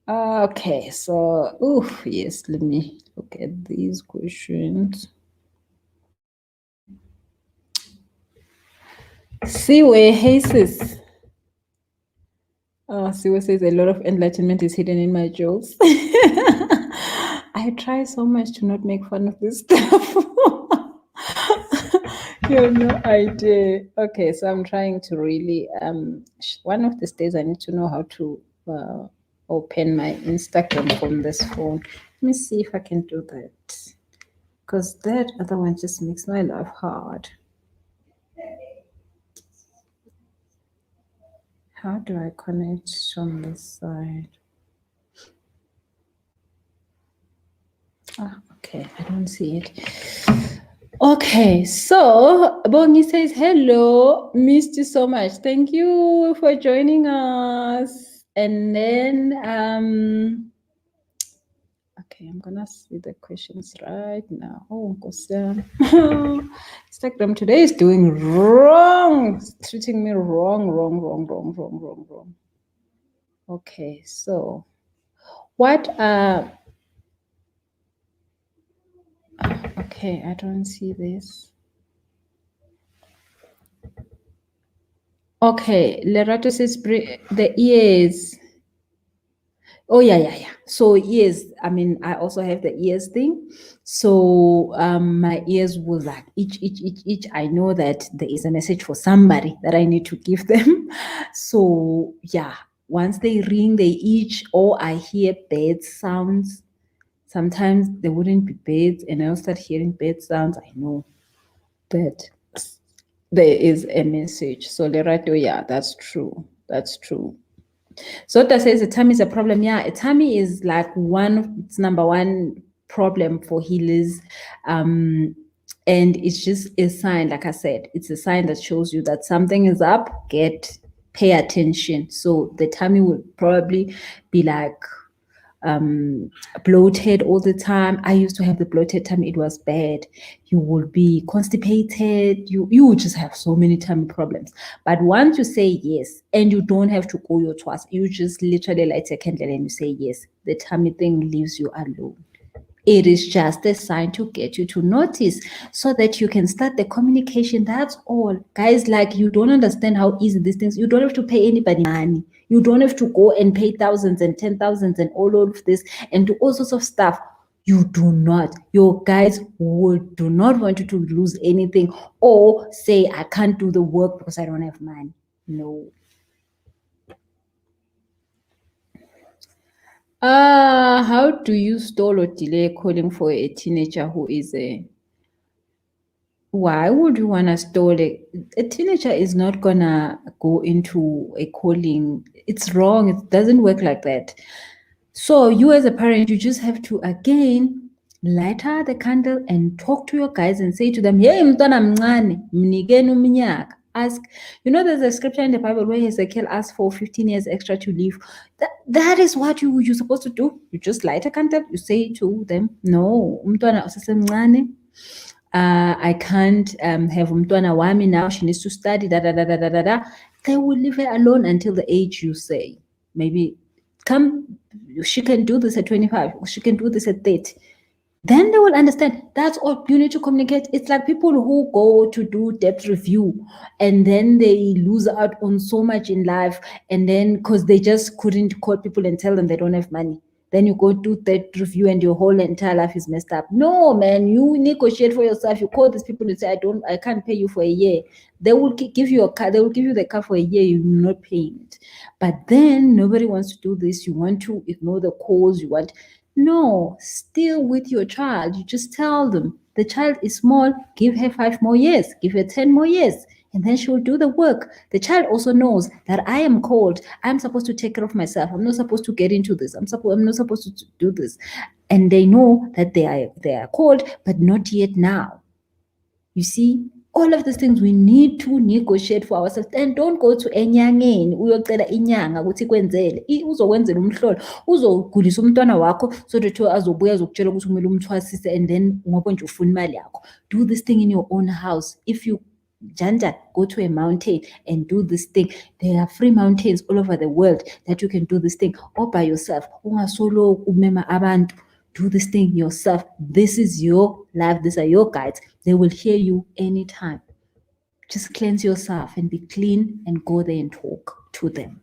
S1: Okay, so, yes, let me look at these questions. Siwe, hey sis. Siwe says a lot of enlightenment is hidden in my jokes. I try so much to not make fun of this stuff. You have no idea. Okay, so I'm trying to really, one of these days I need to know how to open my Instagram from this phone. Let me see if I can do that. Because that other one just makes my life hard. How do I connect on this side? Okay, I don't see it. Okay, so Bongi says, hello, missed you so much. Thank you for joining us. And then, okay, I'm gonna see the questions right now. Oh, Instagram today is doing wrong. It's treating me wrong. Okay, so what Okay, I don't see this. Okay, Lerato says the ears. Oh yeah. So ears. I mean, I also have the ears thing. So my ears will like each. I know that there is a message for somebody that I need to give them. So yeah, once they ring, they each, or I hear bird sounds. Sometimes there wouldn't be birds, and I'll start hearing bird sounds. I know that there is a message. So Lerato, yeah, that's true. That's true. Zota says a tummy is a problem. Yeah, a tummy is like it's number one problem for healers. And it's just a sign, like I said, it's a sign that shows you that something is up, pay attention. So the tummy will probably be like bloated all the time. I used to have the bloated tummy. It was bad. You would be constipated. You would just have so many tummy problems. But once you say yes, and you don't have to go your twice, you just literally light a candle and you say yes, the tummy thing leaves you alone. It is just a sign to get you to notice so that you can start the communication. That's all. Guys, like, you don't understand how easy these things. You don't have to pay anybody money. You don't have to go and pay thousands and 10,000s and all of this and do all sorts of stuff. You do not. Your guys do not want you to lose anything or say, I can't do the work because I don't have money. No. How do you stall or delay calling for a teenager who is why would you want to stall a teenager is not gonna go into a calling. It's wrong. It doesn't work like that. So you as a parent, you just have to again lighter the candle and talk to your guys and say to them, hey, mntwana mncane, mnikeni umnyaka. Ask, there's a scripture in the Bible where Ezekiel asked for 15 years extra to live. That is what you're supposed to do. You just light a candle, you say to them, no, umntwana usesemncane. I can't have umntwana wami now, she needs to study, They will leave her alone until the age you say. Maybe she can do this at 25, she can do this at 30. Then they will understand. That's all you need to communicate. It's like people who go to do debt review and then they lose out on so much in life, and then because they just couldn't call people and tell them they don't have money. Then you go do that review and your whole entire life is messed up. No, man, you negotiate for yourself. You call these people and say, I can't pay you for a year. They will give you a car. They will give you the car for a year. You're not paying it. But then nobody wants to do this. You want to ignore the calls. No, still with your child. You just tell them the child is small. Give her 5 more years. Give her 10 more years. And then she will do the work. The child also knows that I am called. I'm supposed to take care of myself. I'm not supposed to get into this. I'm not supposed to do this. And they know that they are called, but not yet now. You see, all of these things we need to negotiate for ourselves. And don't go to enyangeni uyocela inyanga ukuthi kwenzele uzokwenzela umhlolo uzogulisa umntwana wakho so that azobuya azokutshela ukuthi kumele umthwasise, and then ngoba nje ufuna imali yakho. Do this thing in your own house. If you go to a mountain and do this thing. There are free mountains all over the world that you can do this thing all by yourself. Ungasolo umema abantu. Do this thing yourself. This is your life. These are your guides. They will hear you anytime. Just cleanse yourself and be clean and go there and talk to them.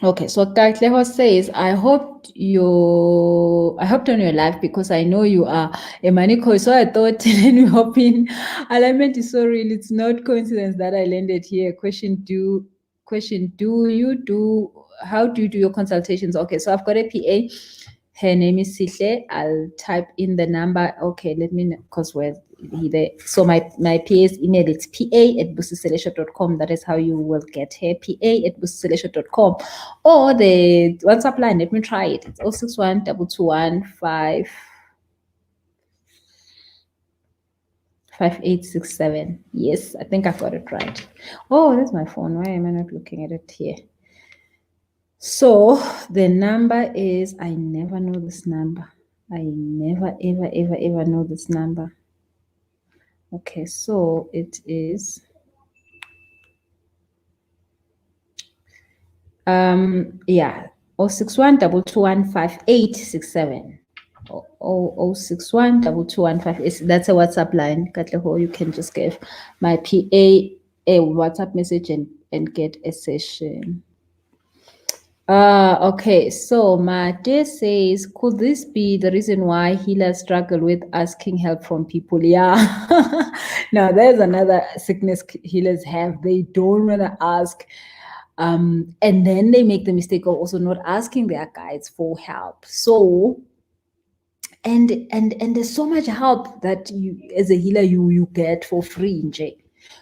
S1: Okay, so Kakleho says, I hoped on your life because I know you are a maniko. So I thought let me hop in. Alignment is so real. It's not coincidence that I landed here. How do you do your consultations? Okay, so I've got a PA. Her name is Sihle. I'll type in the number. Okay, let me know, because we're there. So my PA's email is pa@busiselesha.com. That is how you will get her, pa@busiselesha.com. Or the WhatsApp line, let me try it. It's 061 221 5867. Yes, I think I got it right. Oh, that's my phone. Why am I not looking at it here? So the number is, I never know this number. I never, ever know this number. Okay, so it is 061 221 5867. 061 2215. That's a WhatsApp line. Katleho, you can just give my PA a WhatsApp message and get a session. Okay, so Mate says, could this be the reason why healers struggle with asking help from people? Yeah. Now, there's another sickness healers have. They don't want to ask. And then they make the mistake of also not asking their guides for help. So, and there's so much help that you, as a healer, you get for free, Jay.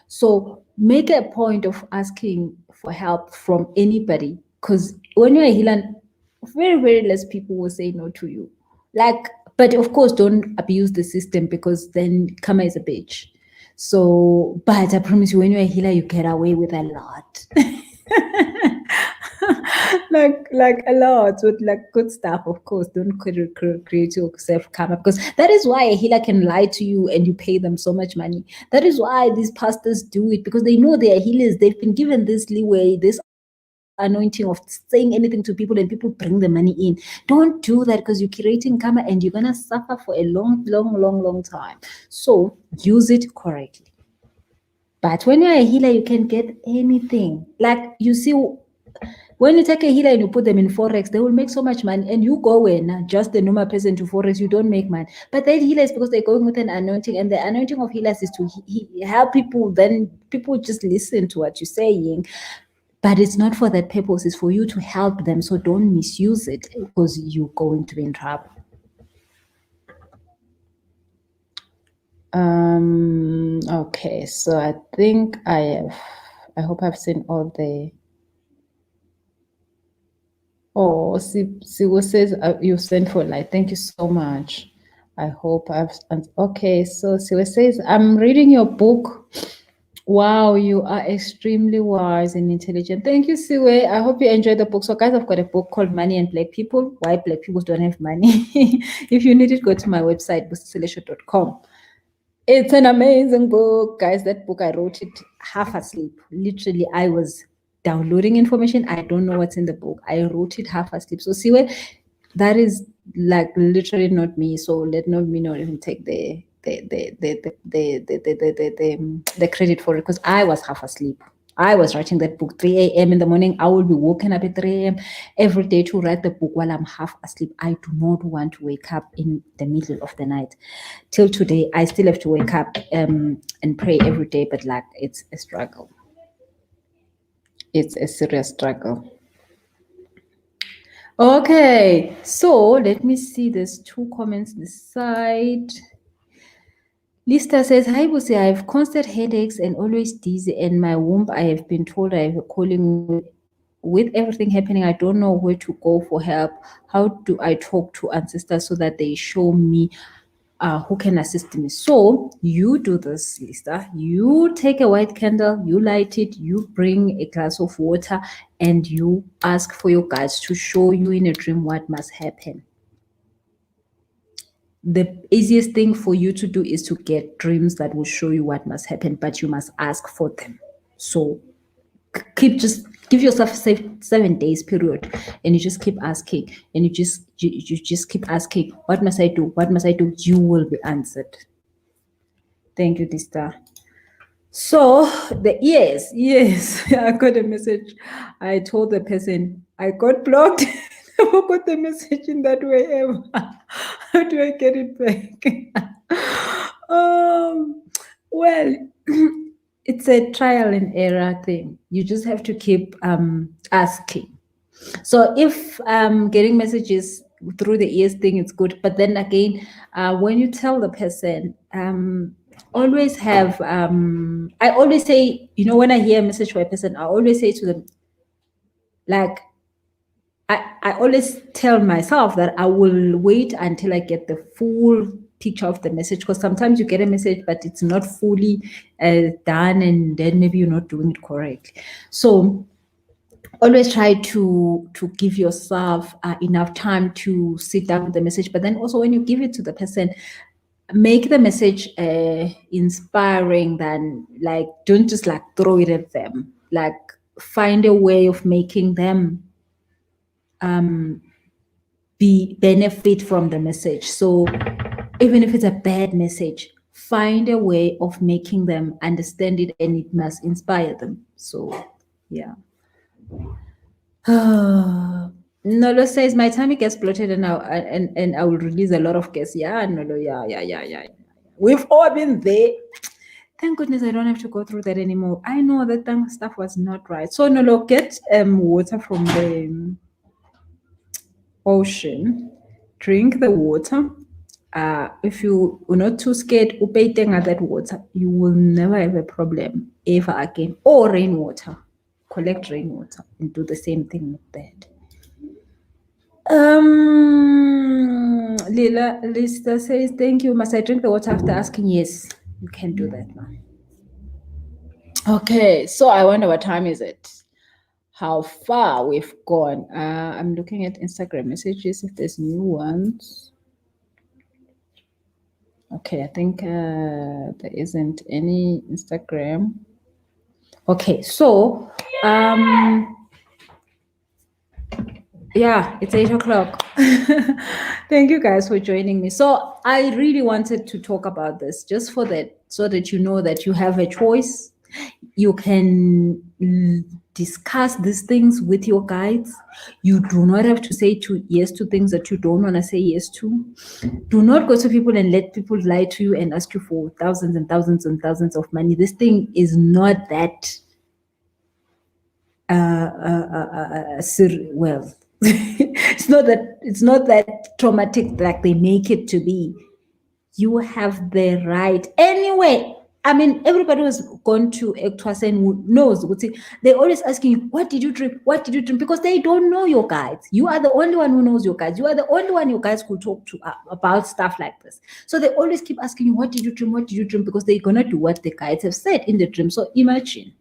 S1: So make a point of asking for help from anybody, because when you're a healer, very less people will say no to you. Like, but of course, don't abuse the system, because then karma is a bitch. So, but I promise you, when you're a healer, you get away with a lot. like a lot with like good stuff. Of course, don't create yourself karma, because that is why a healer can lie to you and you pay them so much money. That is why these pastors do it, because they know they are healers. They've been given this leeway, this anointing of saying anything to people, and people bring the money in. Don't do that, because you're creating karma and you're gonna suffer for a long time. So use it correctly. But when you're a healer, you can get anything. Like, you see, when you take a healer and you put them in Forex, they will make so much money. And you go in, just the normal person, to Forex, you don't make money. But that healer is because they're going with an anointing. And the anointing of healers is to help people. Then people just listen to what you're saying. But it's not for that purpose. It's for you to help them. So don't misuse it, because you're going to be in trouble. Okay, so I think I hope I've seen all the. Oh, Siwo says you sent for light. Thank you so much. I hope I've. Okay, so Siwo says, I'm reading your book. Wow, you are extremely wise and intelligent. Thank you, Siwe. I hope you enjoyed the book. So, guys, I've got a book called Money and Black People, Why Black People Don't Have Money. If you need it, go to my website, busicelesho.com. It's an amazing book, guys. That book, I wrote it half asleep. Literally, I was downloading information. I don't know what's in the book. I wrote it half asleep. So, Siwe, that is like literally not me. So let not me not even take the credit for it, because I was half asleep. I was writing that book 3 a.m. in the morning. I will be woken up at 3 a.m. every day to write the book while I'm half asleep. I do not want to wake up in the middle of the night. Till today, I still have to wake up and pray every day, but like, it's a struggle. It's a serious struggle. Okay, so let me see. There's 2 comments this side. Lista says, hi, Busi, I have constant headaches and always dizzy, and my womb, I have been told I have a calling. With everything happening, I don't know where to go for help. How do I talk to ancestors so that they show me who can assist me? So you do this, Lista. You take a white candle, you light it, you bring a glass of water, and you ask for your guides to show you in a dream what must happen. The easiest thing for you to do is to get dreams that will show you what must happen, but you must ask for them. So just give yourself a 7 days period, and you just keep asking, and you just keep asking, what must I do? What must I do? You will be answered. Thank you, Dista. So yes, I got a message. I told the person I got blocked. I got the message in that way ever. How do I get it back? Well, it's a trial and error thing. You just have to keep asking. So if getting messages through the ears thing, it's good. But then again, when you tell the person, always have, I always say, when I hear a message for a person, I always say to them, like, I always tell myself that I will wait until I get the full picture of the message, because sometimes you get a message but it's not fully done, and then maybe you're not doing it correctly. So always try to give yourself enough time to sit down with the message. But then also, when you give it to the person, make the message inspiring. Than like, don't just like throw it at them. Like, find a way of making them benefit from the message. So even if it's a bad message, find a way of making them understand it, and it must inspire them. So yeah. Nolo says my tummy gets bloated and I will release a lot of gas. Yeah, Nolo, yeah. We've all been there. Thank goodness I don't have to go through that anymore. I know that stuff was not right. So Nolo, get water from the ocean, drink the water. If you are not too scared, upaytenga that water, you will never have a problem ever again. Or rainwater. Collect rainwater and do the same thing with that. Lista says, thank you. Must I drink the water after asking? Yes, you can do that now. Okay, so I wonder what time is it? How far we've gone. I'm looking at Instagram messages if there's new ones. Okay, I think there isn't any Instagram. Okay, so yeah, it's 8 o'clock. Thank you guys for joining me. So I really wanted to talk about this just for that, so that you know that you have a choice. You can discuss these things with your guides. You do not have to say yes to things that you don't want to say yes to. Do not go to people and let people lie to you and ask you for thousands and thousands and thousands of money. This thing is not that well, it's not that traumatic like they make it to be. You have the right anyway. I mean, everybody who's gone to Ectwasen knows. They're always asking you, what did you drink? What did you drink? Because they don't know your guides. You are the only one who knows your guides. You are the only one your guides could talk to about stuff like this. So they always keep asking you, what did you drink? What did you drink? Because they're going to do what the guides have said in the dream. So imagine,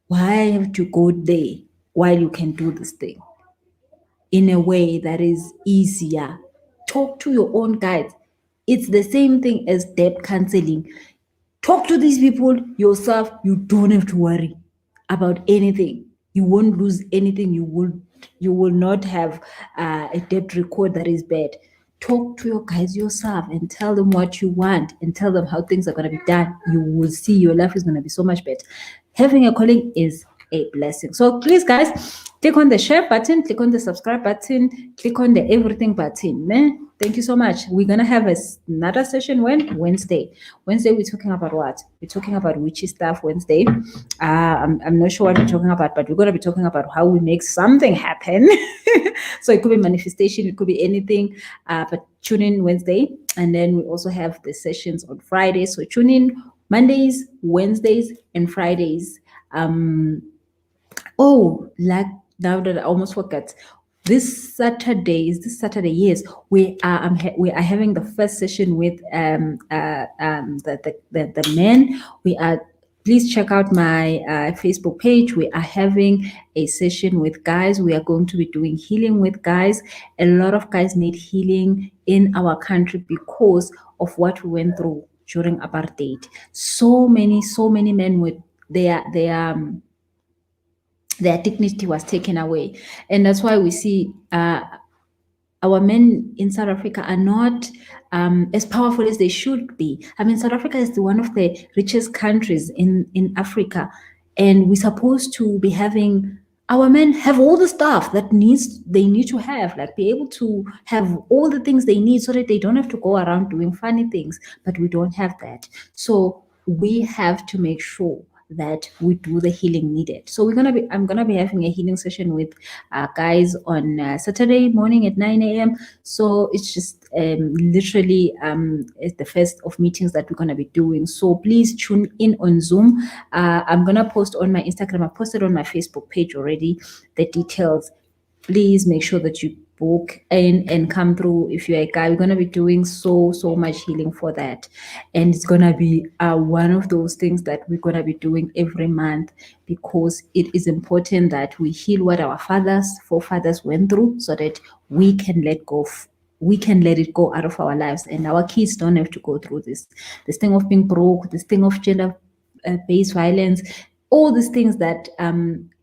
S1: why have to go there while you can do this thing in a way that is easier? Talk to your own guides. It's the same thing as debt counseling. Talk to these people yourself. You don't have to worry about anything. You won't lose anything. You will not have a debt record that is bad. Talk to your guys yourself and tell them what you want and tell them how things are going to be done. You will see your life is going to be so much better. Having a calling is a blessing. So please, guys, click on the share button, click on the subscribe button, click on the everything button. Thank you so much. We're going to have another session Wednesday. Wednesday, we're talking about what? We're talking about witchy stuff Wednesday. I'm not sure what we're talking about, but we're going to be talking about how we make something happen. So it could be manifestation, it could be anything, but tune in Wednesday. And then we also have the sessions on Friday. So tune in Mondays, Wednesdays, and Fridays. Now that I almost forgot, this Saturday, yes, we are having the first session with the men. Please check out my Facebook page. We are having a session with guys. We are going to be doing healing with guys. A lot of guys need healing in our country because of what we went through during apartheid. So many men with their dignity was taken away. And that's why we see our men in South Africa are not as powerful as they should be. I mean, South Africa is one of the richest countries in Africa, and we're supposed to be having our men have all the stuff that they need to have, like be able to have all the things they need so that they don't have to go around doing funny things, but we don't have that. So we have to make sure that we do the healing needed. So I'm gonna be having a healing session with guys on Saturday morning at 9 a.m. So it's just literally it's the first of meetings that we're gonna be doing. So please tune in on Zoom. I'm gonna post on my Instagram. I posted on my Facebook page already the details. Please make sure that you book and come through. If you're a guy, we're going to be doing so much healing for that, and it's going to be one of those things that we're going to be doing every month, because it is important that we heal what our forefathers went through, so that we can let it go out of our lives, and our kids don't have to go through this thing of being broke, this thing of gender based violence, all these things that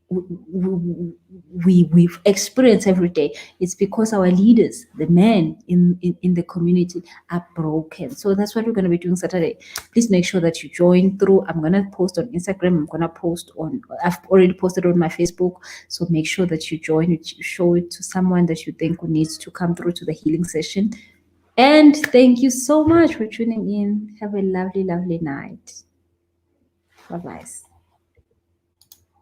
S1: we've experienced every day. It's because our leaders, the men in the community, are broken. So that's what we're going to be doing Saturday. Please make sure that you join through. I'm going to post on Instagram. I'm going to post on, I've already posted on my Facebook. So make sure that you join it, you show it to someone that you think needs to come through to the healing session. And thank you so much for tuning in. Have a lovely, lovely night. Bye-bye.